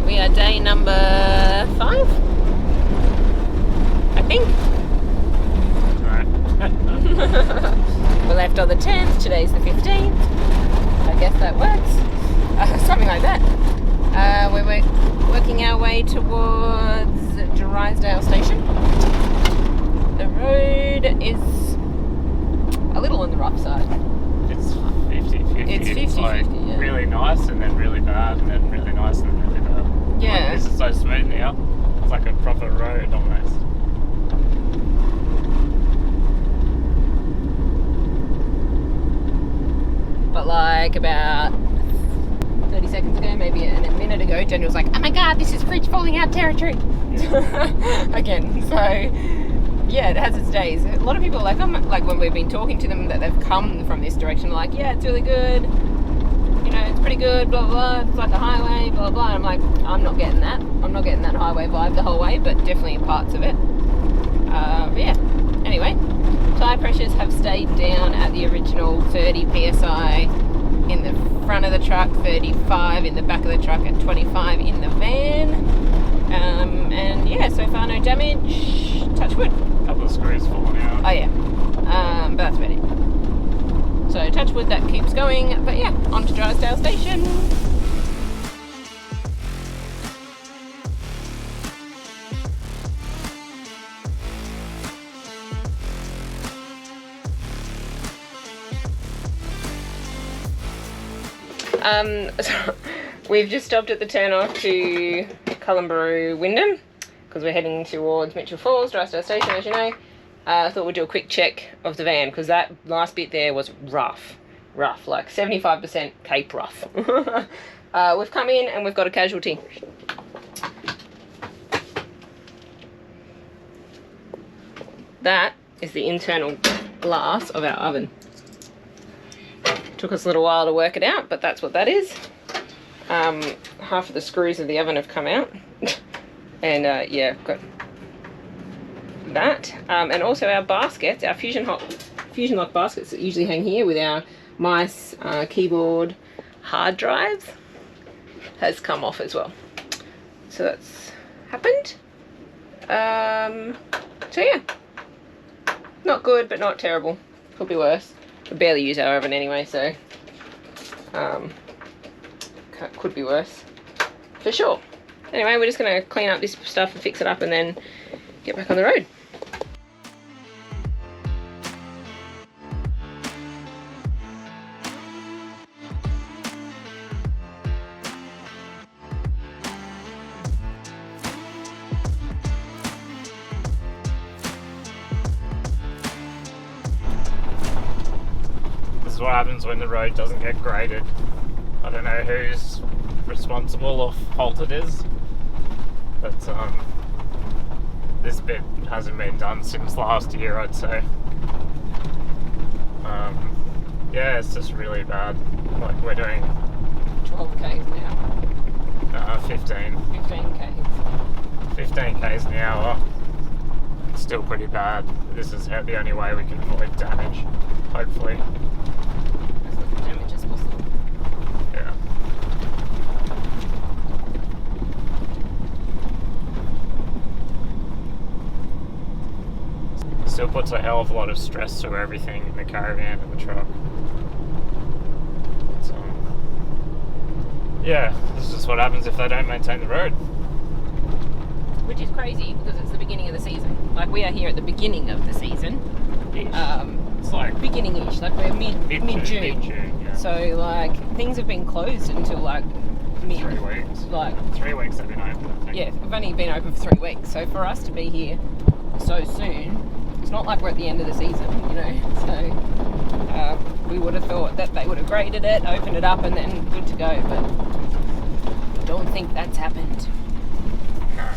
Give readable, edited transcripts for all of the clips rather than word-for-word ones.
we are day number 5, I think. Right. We left on the 10th, today's the 15th. I guess that works. Something like that. We're working our way towards Drysdale Station. The road is a little on the rough side. It's 50-50. It's 50-50, like yeah. really nice and then really bad and then really nice and then really bad. Yeah. Like, this is so smooth now. It's like a proper road almost. But like about 30 seconds ago, maybe a minute ago, Jenny was like, oh my god, this is fridge falling out territory. Yeah. Again, so yeah, it has its days. A lot of people are like, like when we've been talking to them that they've come from this direction, like, yeah, it's really good, you know, it's pretty good, blah blah, it's like a highway, blah blah. I'm like, I'm not getting that. I'm not getting that highway vibe the whole way, but definitely in parts of it. But yeah, anyway, tyre pressures have stayed down at the original 30 psi in the front of the truck, 35 in the back of the truck, and 25 in the van. And yeah, so far no damage, touch wood. A couple of screws falling out. Oh yeah, but that's about it. So touch wood, that keeps going. But yeah, on to Drysdale Station. So we've just stopped at the turn off to Munurru, Wyndham, because we're heading towards Mitchell Falls, Drysdale Station, as you know. I thought we'd do a quick check of the van, because that last bit there was rough, like 75% Cape rough. We've come in and we've got a casualty. That is the internal glass of our oven. Took us a little while to work it out, but that's what that is. Half of the screws of the oven have come out. And yeah, got that. And also our baskets, our Fusion Lock baskets that usually hang here with our mice, keyboard, hard drives, has come off as well. So that's happened. So yeah, not good, but not terrible. Could be worse. We barely use our oven anyway, so could be worse for sure. Anyway, we're just going to clean up this stuff and fix it up and then get back on the road. This is what happens when the road doesn't get graded. I don't know who's responsible or fault it is, but this bit hasn't been done since last year, I'd say. Yeah, it's just really bad. Like, we're doing 12 k's now. 15 k's. 15 k's an hour. It's still pretty bad. This is the only way we can avoid damage, hopefully. As little damage as possible. Yeah. Still puts a hell of a lot of stress through everything in the caravan and the truck. So, yeah, this is what happens if they don't maintain the road. Which is crazy because it's the beginning of the season. Like, we are here at the beginning of the season. It's like beginning-ish, like we're mid-June. Mid-June, yeah. So like things have been closed until like 3 weeks. Like 3 weeks they've been open, I think. yeah, we've only been open for 3 weeks. So for us to be here so soon, it's not like we're at the end of the season, you know. So we would have thought that they would have graded it, opened it up, and then good to go. But I don't think that's happened. No.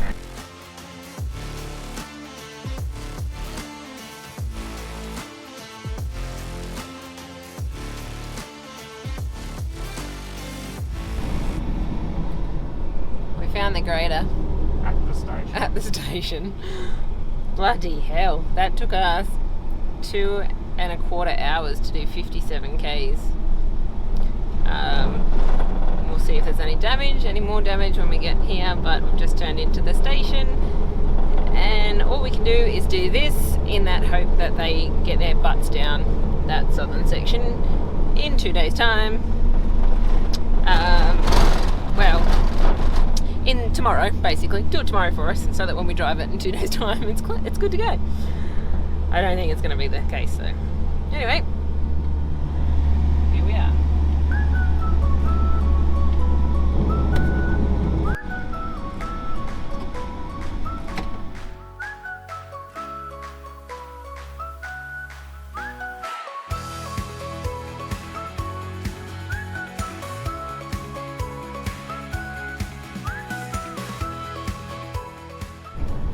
Found the grader at the station. Bloody hell, that took us 2.25 hours to do 57 k's. we'll see if there's any more damage when we get here, but we've just turned into the station, and all we can do is do this in that hope that they get their butts down that southern section in 2 days' time. In tomorrow, basically. Do it tomorrow for us, so that when we drive it in 2 days' time, it's good to go. I don't think it's going to be the case, though. Anyway, here we are.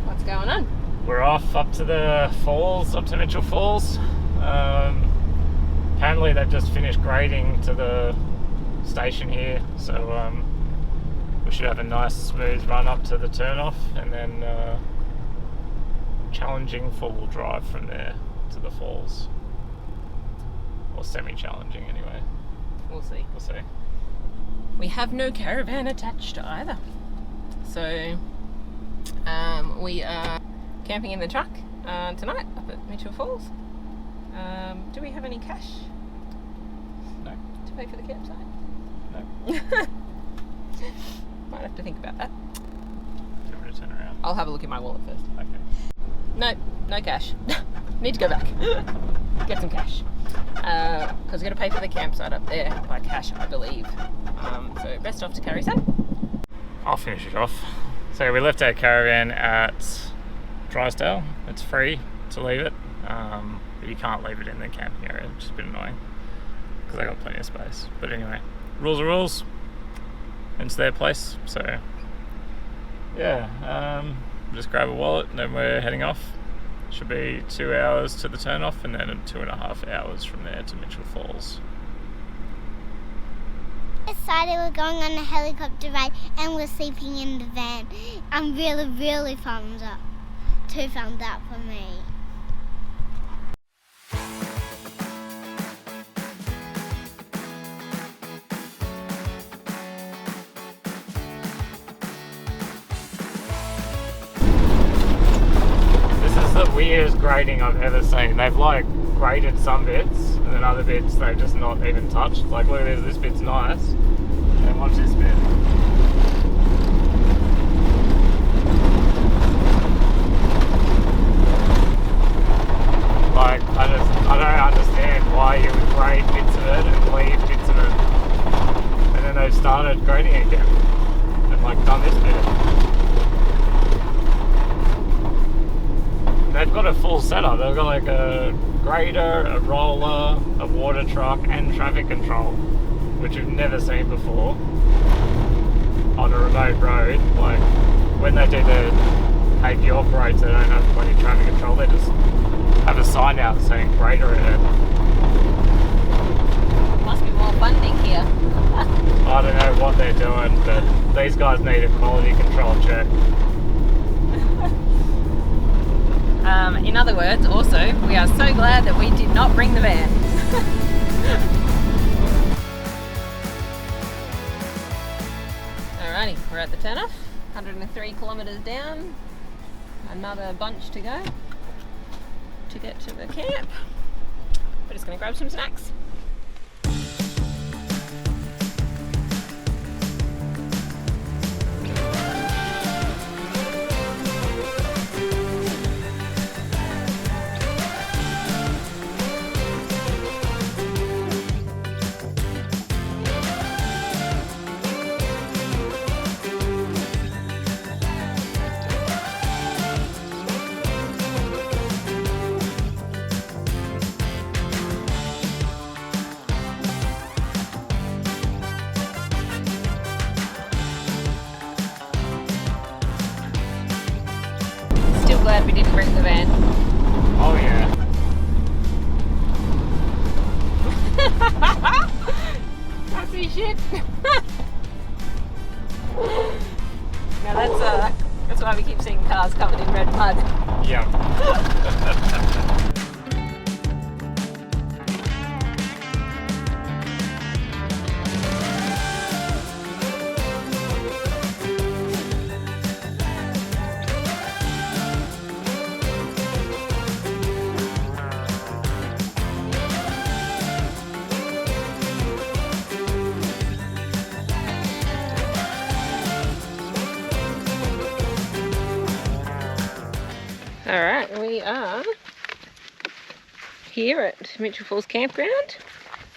What's going on? We're off up to the falls, up to Mitchell Falls. Apparently they've just finished grading to the station here, so we should have a nice smooth run up to the turnoff, and then challenging four-wheel drive from there to the falls, or semi-challenging anyway. We'll see. We'll see. We have no caravan attached either, so we are camping in the truck tonight up at Mitchell Falls. Do we have any cash? No. To pay for the campsite? No. Might have to think about that. Give it a turn around. I'll have a look in my wallet first. Okay. No cash. Need to go back. Get some cash. Because we're going to pay for the campsite up there by cash, I believe. So best off to carry some. I'll finish it off. So we left our caravan at Drysdale. It's free to leave it, but you can't leave it in the camping area, which is a bit annoying because they got plenty of space. But anyway, rules are rules. It's their place, so yeah. Just grab a wallet and then we're heading off. Should be 2 hours to the turnoff, and then 2.5 hours from there to Mitchell Falls. Decided we're going on a helicopter ride and we're sleeping in the van. I'm really thumbs up. 2 thumbs up for me. This is the weirdest grading I've ever seen. They've like graded some bits, and then other bits they've just not even touched. Like look at this bit's nice, and watch this bit. Like I don't understand why you would grade bits of it and leave bits of it, and then they've started grading again and like done this bit. They've got a full setup. They've got like a grader, a roller, a water truck, and traffic control, which we've never seen before on a remote road. Like when they do the AP operates, they don't have bloody traffic control. They just have a sign out saying grader in it. Must be more funding here. I don't know what they're doing, but these guys need a quality control check. In other words, also, we are so glad that we did not bring the van. Alrighty, we're at the turnoff, 103 kilometres down, another bunch to go to get to the camp. We're just going to grab some snacks. Glad we didn't bring the van. Oh yeah. Happy shit. Now that's why we keep seeing cars covered in red mud. Yeah. here at Mitchell Falls Campground.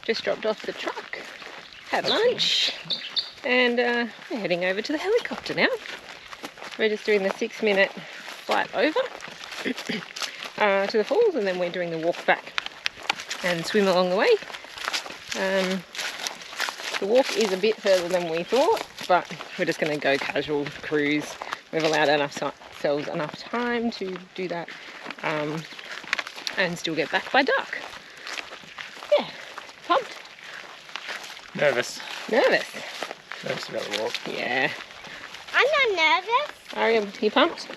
Just dropped off the truck, had lunch, and we're heading over to the helicopter now. We're just doing the 6-minute flight over to the falls, and then we're doing the walk back and swim along the way. The walk is a bit further than we thought, but we're just going to go casual cruise. We've allowed ourselves enough time to do that and still get back by dark. Yeah, pumped. Nervous. Nervous. Nervous about the walk. Yeah. I'm not nervous. Are you pumped?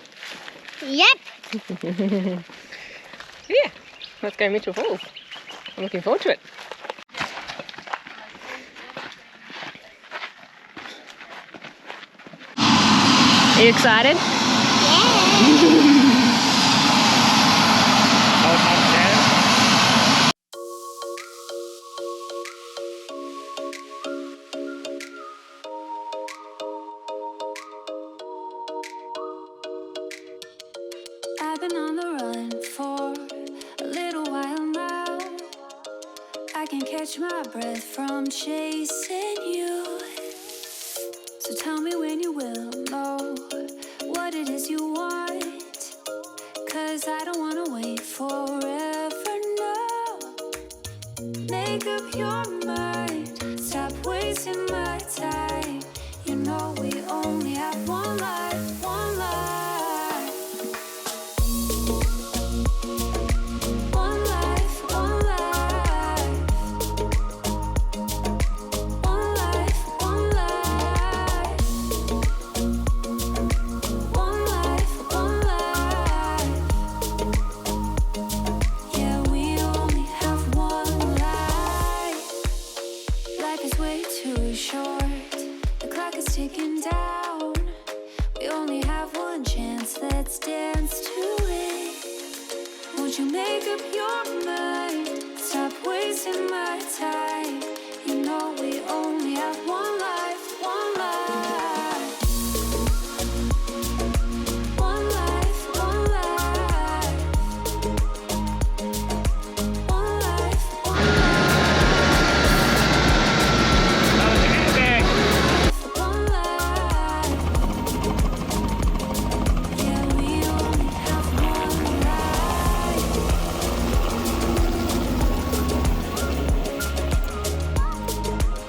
Yep. Yeah, let's go Mitchell Falls. I'm looking forward to it. Are you excited? Yeah. I've been on the run for a little while now. I can catch my breath from chasing you. So tell me when you will know what it is you want, 'cause I don't wanna wait forever, no. Make up your mind, stop wasting my time. You know we only have one life, one life.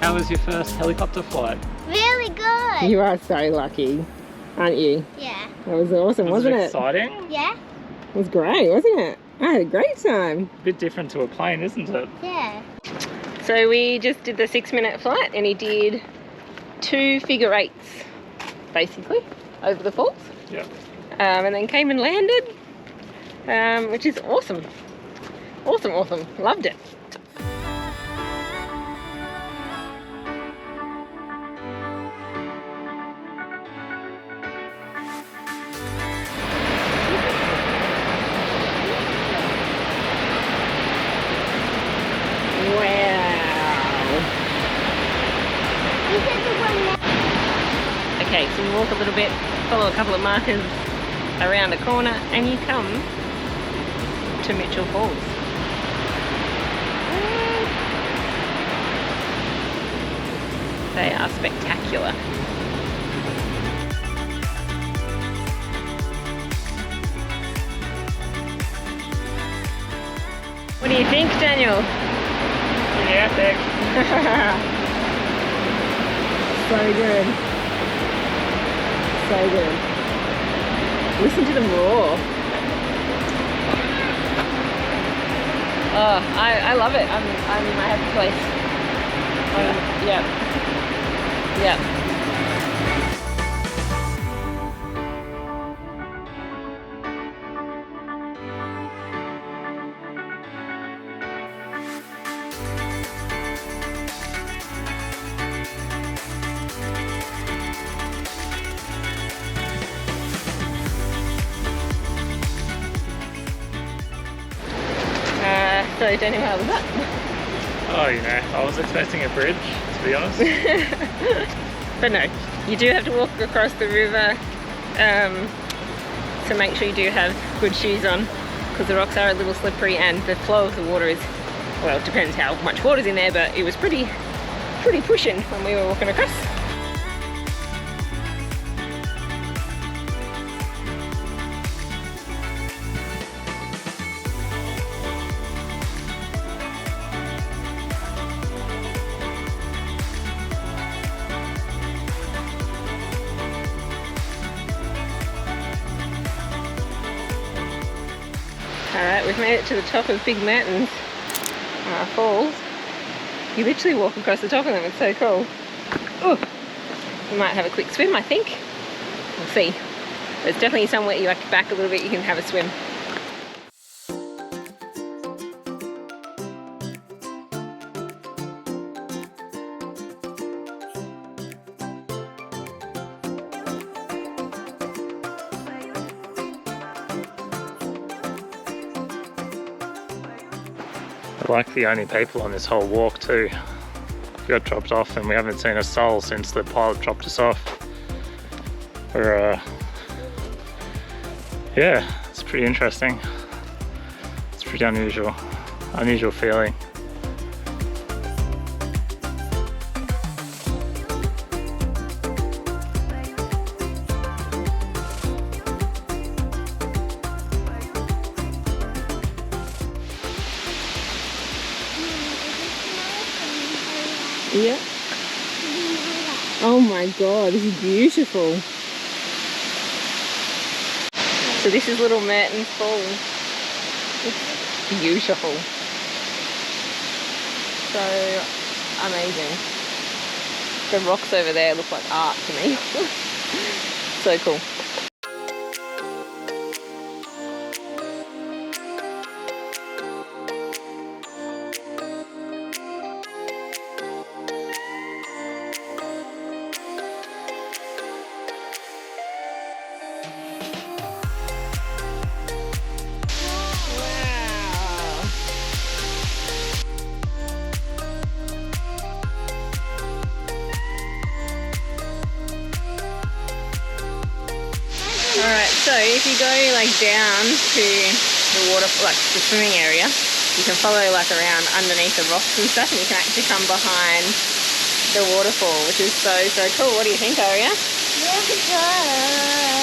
How was your first helicopter flight? Really good. You are so lucky, aren't you? Yeah. That was awesome, wasn't it? Exciting? Yeah? It was great, wasn't it? I had a great time. Bit different to a plane, isn't it? Yeah. So we just did the 6-minute flight, and he did 2 figure eights, basically, over the falls. Yeah. And then came and landed, which is awesome. Awesome, awesome. Loved it. Okay, so you walk a little bit, follow a couple of markers around a corner, and you come to Mitchell Falls. They are spectacular. What do you think, Daniel? Pretty epic. So good. So good. Listen to them roar. Oh, I love it. I'm in my happy place. Yeah. So Daniel, how was that? Oh, you know, I was expecting a bridge, to be honest. But no, you do have to walk across the river, so make sure you do have good shoes on, because the rocks are a little slippery and the flow of the water is, well, it depends how much water's in there, but it was pretty pushing when we were walking across. Alright, we've made it to the top of Big Mertens Falls. You literally walk across the top of them, it's so cool. Ooh, we might have a quick swim, I think. We'll see. There's definitely somewhere you like back a little bit, you can have a swim. We're like the only people on this whole walk too. We got dropped off and we haven't seen a soul since the pilot dropped us off. We're, yeah, it's pretty interesting. It's pretty unusual feeling. Yeah. Oh my god, this is beautiful. So this is Little Mertens Falls. It's beautiful. So amazing. The rocks over there look like art to me. So cool. Alright, so if you go like down to the water, like the swimming area, you can follow like around underneath the rocks and stuff, and you can actually come behind the waterfall, which is so cool. What do you think, Aria? Really cool.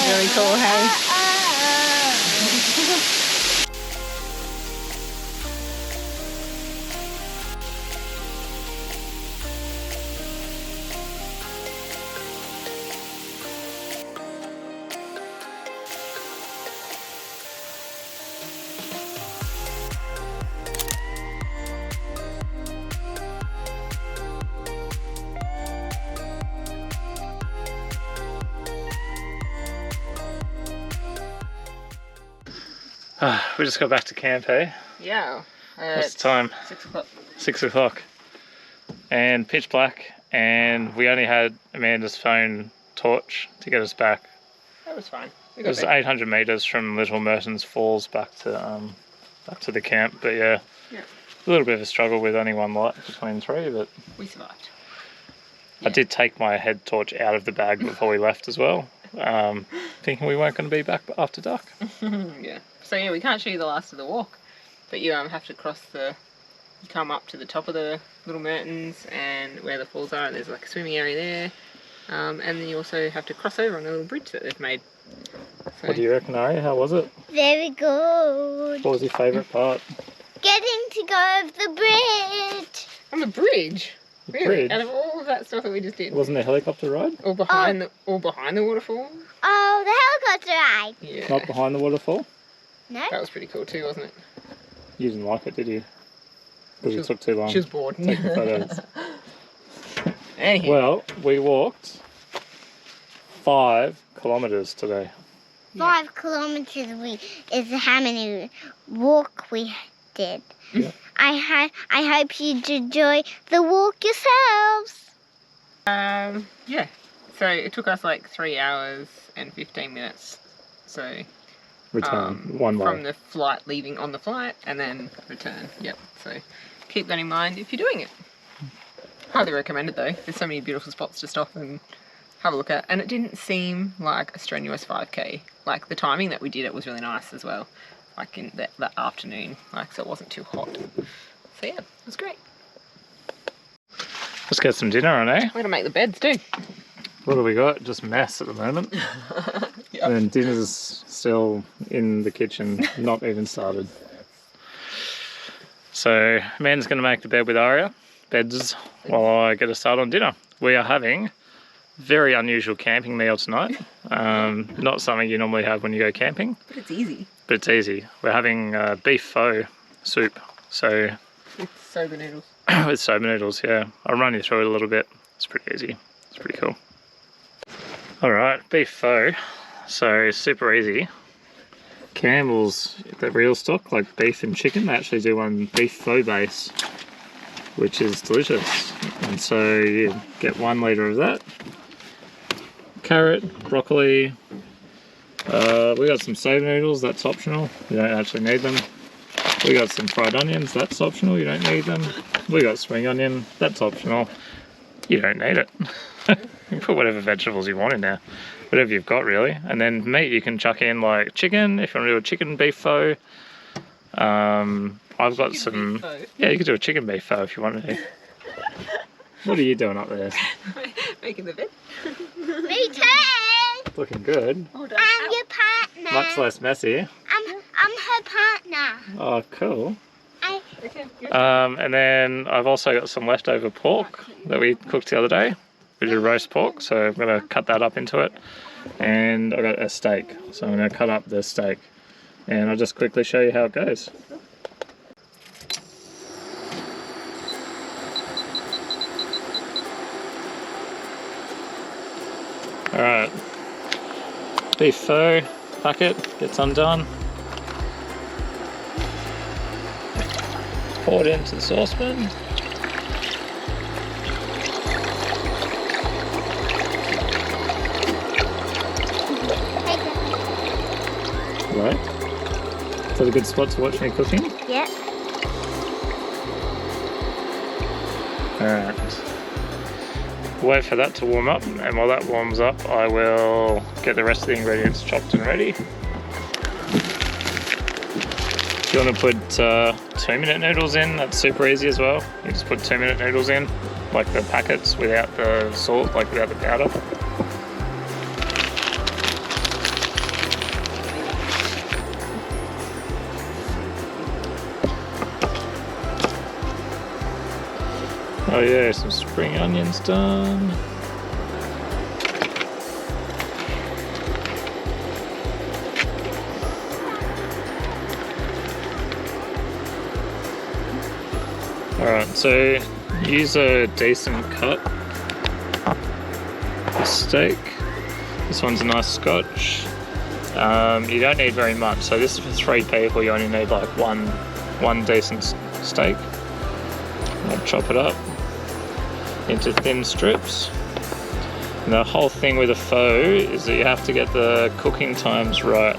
Really cool, hey? We just got back to camp, hey? Yeah. What's the time? 6 o'clock. 6 o'clock. And pitch black, and we only had Amanda's phone torch to get us back. That was fine. We It got was there. 800 metres from Little Mertens Falls back to the camp, but yeah, a little bit of a struggle with only one light between three, but We survived. I did take my head torch out of the bag before we left as well, thinking we weren't going to be back after dark. Yeah. So yeah, we can't show you the last of the walk, but you have to cross you come up to the top of the Little Mertens and where the falls are, and there's like a swimming area there, and then you also have to cross over on a little bridge that they've made. So, What do you reckon, Ari? How was it? Very good. What was your favourite part? Getting to go over the bridge. on the bridge? Really? Bridge? Out of all of that stuff that we just did? Wasn't there a helicopter ride? All behind the waterfall? Oh, the helicopter ride. Yeah. Not behind the waterfall? No? That was pretty cool too, wasn't it? You didn't like it, did you? Because it took too long. She was bored. Taking photos. Anyhow. Well, we walked 5 kilometres today. 5 kilometers is how many walk we did. Yeah. I hope you enjoy the walk yourselves. Yeah. So it took us like 3 hours and 15 minutes. So Return, one way. from the flight, leaving on the flight, and then return. Yep. So keep that in mind if you're doing it. Highly recommended though. There's so many beautiful spots to stop and have a look at, and it didn't seem like a strenuous 5k. Like the timing that we did it was really nice as well. like in the afternoon, like so it wasn't too hot. So yeah, it was great. Let's get some dinner on, eh? We're gonna make the beds too. What do we got? Just mess at the moment. Yep. And dinner's still in the kitchen, not even started. So, Amanda's going to make the bed with Aria, beds, while I get a start on dinner. We are having a very unusual camping meal tonight. Not something you normally have when you go camping. But it's easy. But it's easy. We're having beef pho soup. So With soba noodles. with soba noodles, yeah. I'll run you through it a little bit. It's pretty easy. It's pretty cool. Alright, beef pho. So super easy. Campbell's, the real stock, like beef and chicken, they actually do one beef pho base, which is delicious. And so you get 1 litre of that. Carrot, broccoli. We got some soba noodles, that's optional. You don't actually need them. We got some fried onions, that's optional, you don't need them. We got spring onion, that's optional. You don't need it. You can put whatever vegetables you want in there. Whatever you've got really. And then meat you can chuck in like chicken, if you want to do a chicken beef pho. I've got some... beef pho? Yeah, you could do a chicken beef pho if you wanted to. What are you doing up there? Making the bed. Me too. Looking good. Well done. I'm your partner. Much less messy. I'm her partner. Oh, cool. Okay, good. And then I've also got some leftover pork that we cooked the other day. We did roast pork, so I'm going to cut that up into it. And I got a steak, so I'm going to cut up the steak. And I'll just quickly show you how it goes. Alright, beef pho packet gets undone. Poured into the saucepan. Right. Is that a good spot to watch me cooking? Yep. Alright. Wait for that to warm up, and while that warms up, I will get the rest of the ingredients chopped and ready. If you want to put 2-minute noodles in, that's super easy as well. You just put 2-minute noodles in, like the packets without the salt, like without the powder. Oh yeah, some spring onions done. Alright, so use a decent cut for steak. This one's a nice scotch. You don't need very much, so this is for 3 people, you only need like one decent steak. I'll chop it up into thin strips. And the whole thing with a pho is that you have to get the cooking times right.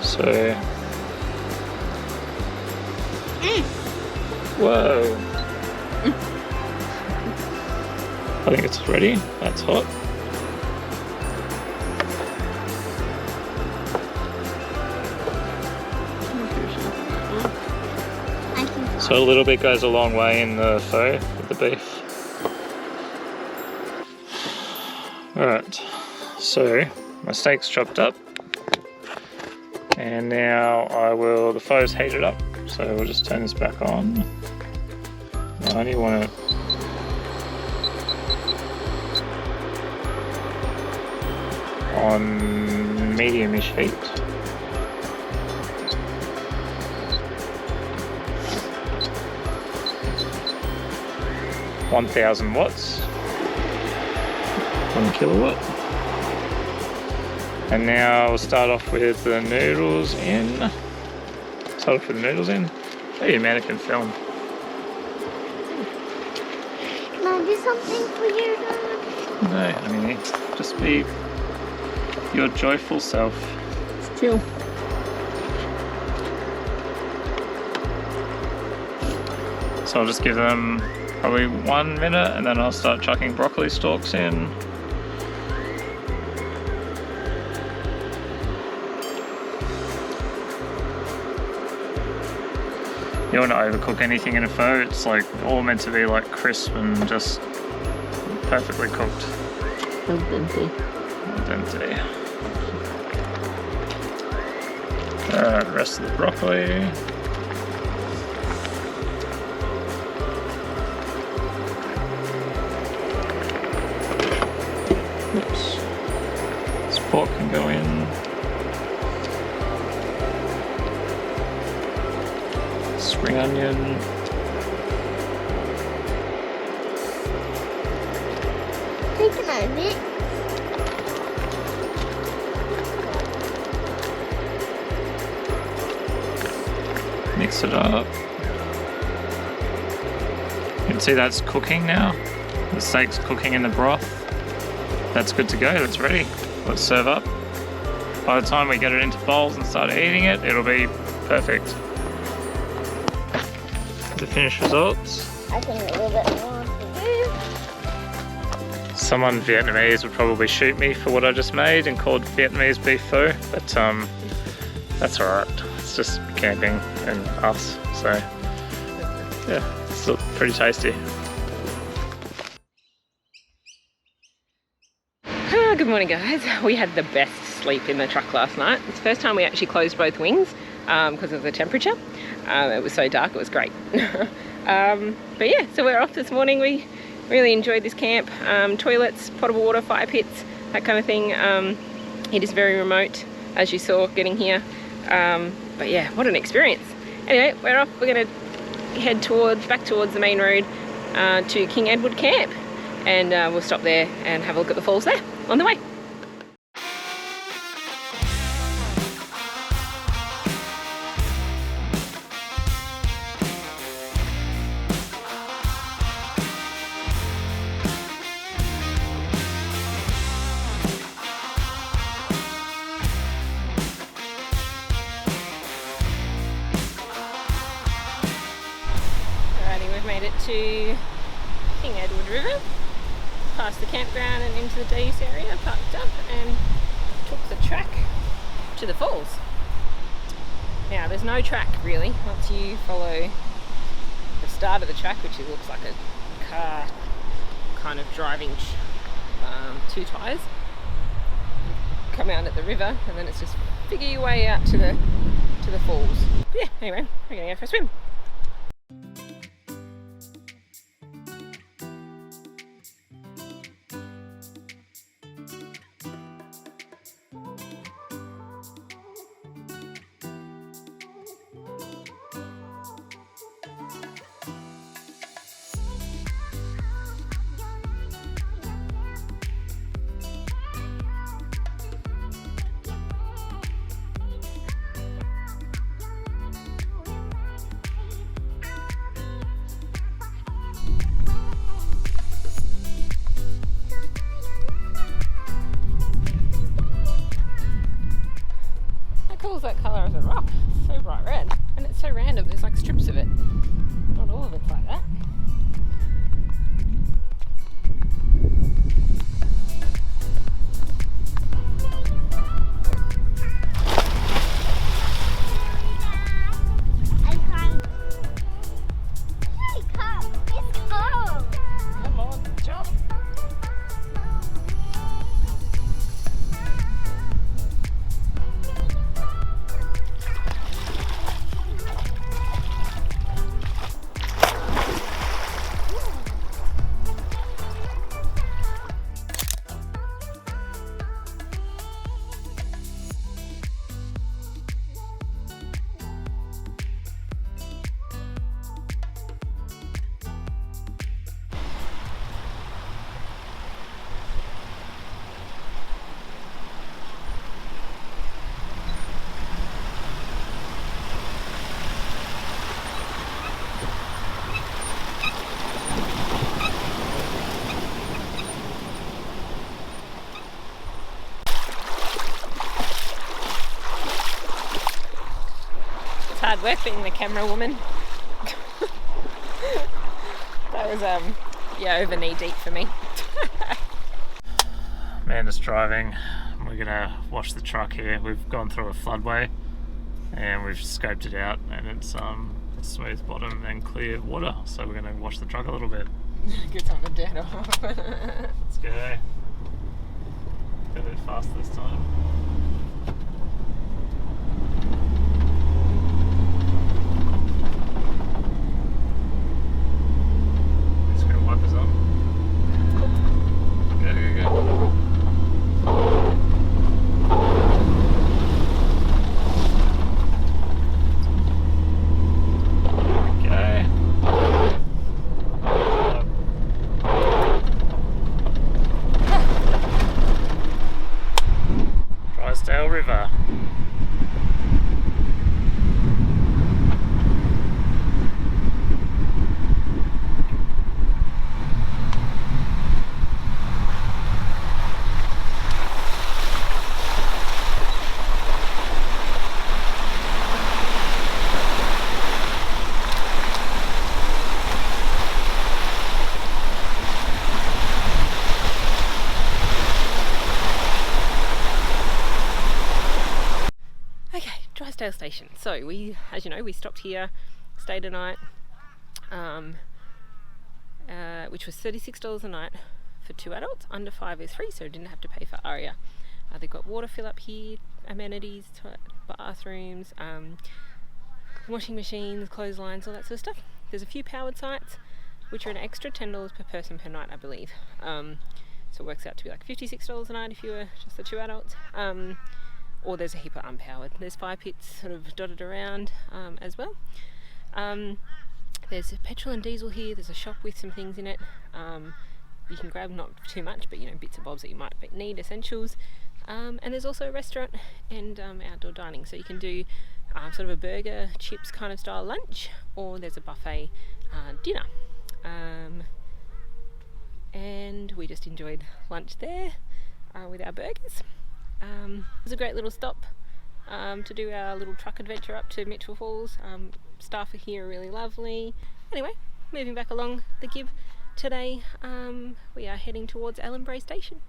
So, whoa! I think it's ready. That's hot. So a little bit goes a long way in the pho with the beef. Alright, so my steak's chopped up, and now the pho's heated up, so we'll just turn this back on. I only want it on medium-ish heat. (1,000 watts). 1 kilowatt. And now we'll start off with the noodles in. Hey, man, can film. Can I do something for you, Dad? No, honey, just be your joyful self. Chill. So I'll just give them probably 1 minute, and then I'll start chucking broccoli stalks in. You don't want to overcook anything in a pho. It's like all meant to be like crisp and just perfectly cooked. Al dente. Al dente. Alright, rest of the broccoli. Oops. This pork can go in. Spring onion. Take a moment. Mix it up. You can see that's cooking now. The steak's cooking in the broth. That's good to go, that's ready. Let's serve up. By the time we get it into bowls and start eating it, it'll be perfect. The finished results. I think a little bit more to do. Someone Vietnamese would probably shoot me for what I just made and called Vietnamese beef pho, but that's alright. It's just camping and us, so yeah, it's still pretty tasty. Good morning, guys. We had the best sleep in the truck last night. It's the first time we actually closed both wings because of the temperature. It was so dark, it was great. But yeah, so we're off this morning. We really enjoyed this camp. Toilets, potable water, fire pits, that kind of thing. It is very remote, as you saw getting here. But yeah, what an experience. Anyway, we're off. We're going to head back towards the main road to King Edward Camp, and we'll stop there and have a look at the falls there on the way. Made it to King Edward River, past the campground and into the Dees area, parked up and took the track to the falls. Now there's no track really once you follow the start of the track, which looks like a car kind of driving two tyres. Come out at the river and then it's just figure your way out to the falls. But yeah, anyway, we're gonna go for a swim. That colour of the rock, so bright red, and it's so random. There's like strips of it, not all of it's like that. Come on, jump. Hard work being the camera woman. That was yeah, over knee deep for me. Amanda's driving. We're gonna wash the truck here. We've gone through a floodway and we've scoped it out, and it's smooth bottom and clear water, so we're going to wash the truck a little bit. Get some of the dirt off. Let's go. Go a bit fast this time. Just going to wipe us on. Go, go, go. Drysdale River. Drysdale Station. So we, as you know, we stopped here, stayed a night, which was $36 a night for 2 adults. Under 5 is free, so didn't have to pay for ARIA. They've got water fill up here, amenities, bathrooms, washing machines, clotheslines, all that sort of stuff. There's a few powered sites, which are an extra $10 per person per night, I believe. So it works out to be like $56 a night if you were just the 2 adults. Or there's a heap of unpowered. There's fire pits sort of dotted around as well. There's petrol and diesel here. There's a shop with some things in it. You can grab not too much, but you know, bits and bobs that you might need, essentials. And there's also a restaurant and outdoor dining. So you can do sort of a burger, chips kind of style lunch, or there's a buffet dinner. And we just enjoyed lunch there with our burgers. It was a great little stop to do our little truck adventure up to Mitchell Falls. Staff are here, really lovely. Anyway, moving back along the Gibb today, we are heading towards Allenbury Station.